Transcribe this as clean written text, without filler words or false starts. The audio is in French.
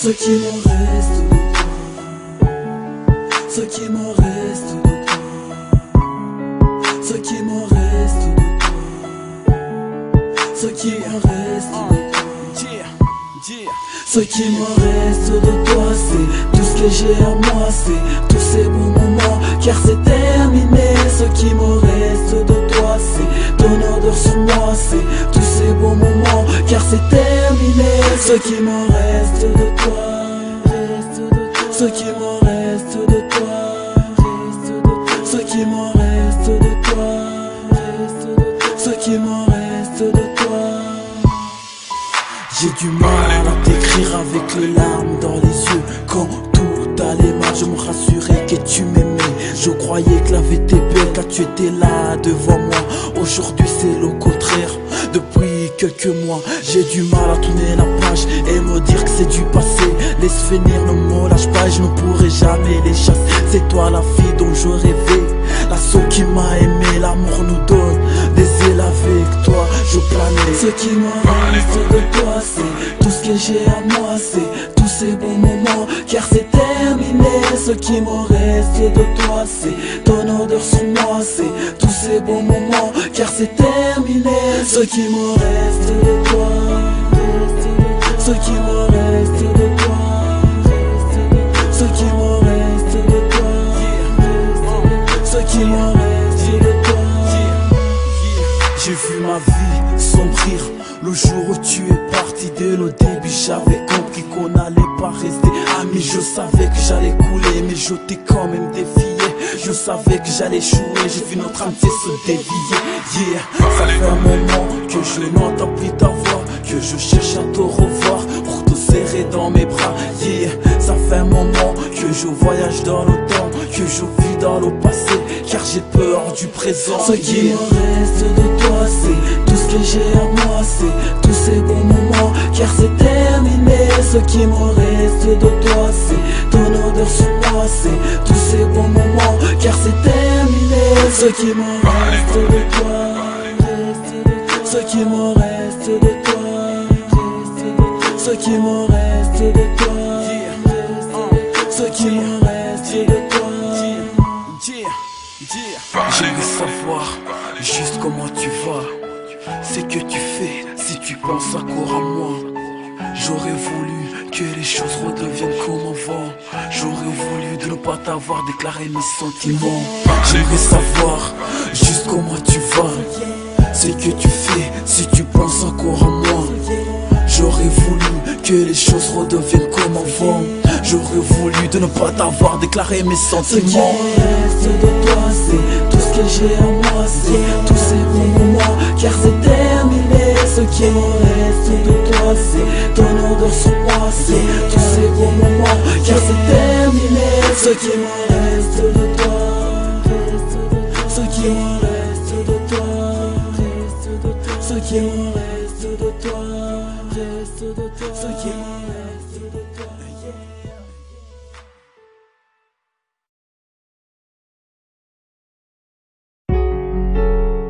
Ce qui me reste de toi, ce qui me reste de toi, ce qui me reste de toi, ce qui me reste de toi. Ce qui me reste de toi, c'est tout ce que j'ai à moi, c'est tous ces bons moments, car c'est terminé. Ce qui me reste de toi, c'est ton odeur sur moi, c'est tous ces bons moments, car c'est terminé. Ce qui me reste de toi, ce qui me reste de toi, ce qui me reste de toi, ce qui me reste de toi. J'ai du mal à t'écrire avec les larmes dans les yeux. Quand tout allait mal, je me rassurais que tu m'aimais. Je croyais que la vie était belle car tu étais là devant moi. Aujourd'hui c'est le contraire. Depuis quelques mois, j'ai du mal à tourner la page et me dire que c'est du passé. Laisse venir, ne me lâche pas, je ne pourrai jamais les chasser. C'est toi la fille dont je rêvais, la seule qui m'a aimé. L'amour nous donne des ailes, avec toi je planais. Ce qui me reste de toi, c'est tout ce que j'ai à moi, c'est tous ces bons moments, car c'est terminé. Ce qui me reste de toi, c'est ton odeur sur moi, c'est tous ces bons moments, car c'est terminé. Ce qui me reste de toi, ce qui me reste de toi, ce qui me reste de toi, ce qui me reste de toi. J'ai vu ma vie sombrir le jour où tu es parti. Dès le début j'avais compris qu'on n'allait pas rester amis. Je savais que j'allais couler, mais je t'ai quand même défié. Je savais que j'allais échouer, j'ai vu notre amitié se dévier. Ça fait un moment que je n'entends plus ta voix, que je cherche à te revoir pour te serrer dans mes bras. Ça fait un moment que je voyage dans le temps, que je vis dans le passé, car j'ai peur du présent. Ce qui me reste de toi, c'est tout ce que j'ai à moi, c'est tous ces bons moments, car c'est terminé. Ce qui me reste de toi, c'est ton odeur sur moi, c'est tous ces bons moments, car c'est terminé. Ce qui me reste de toi, ce qui me reste de toi, ce qui me reste de toi, ce qui me reste de toi. J'aimerais savoir juste comment tu vas, c'est que tu fais, si tu penses encore à moi. J'aurais voulu que les choses redeviennent comme avant. J'aurais voulu de ne pas t'avoir déclaré mes sentiments. J'aimerais savoir juste comment tu vas, c'est que tu fais, si tu penses encore à moi. J'aurais voulu que les choses redeviennent comme avant. J'aurais voulu de ne pas t'avoir déclaré mes sentiments. Ce qui me reste de toi, c'est tout ce que j'ai à moi, c'est tous ces bons moments, car c'est terminé. Ce qui me reste de toi, c'est ton odeur sur moi, c'est tous ces bons moments, car c'est terminé. Ce qui me reste de toi, ce qui me reste de toi, ce qui me reste de toi, ce qui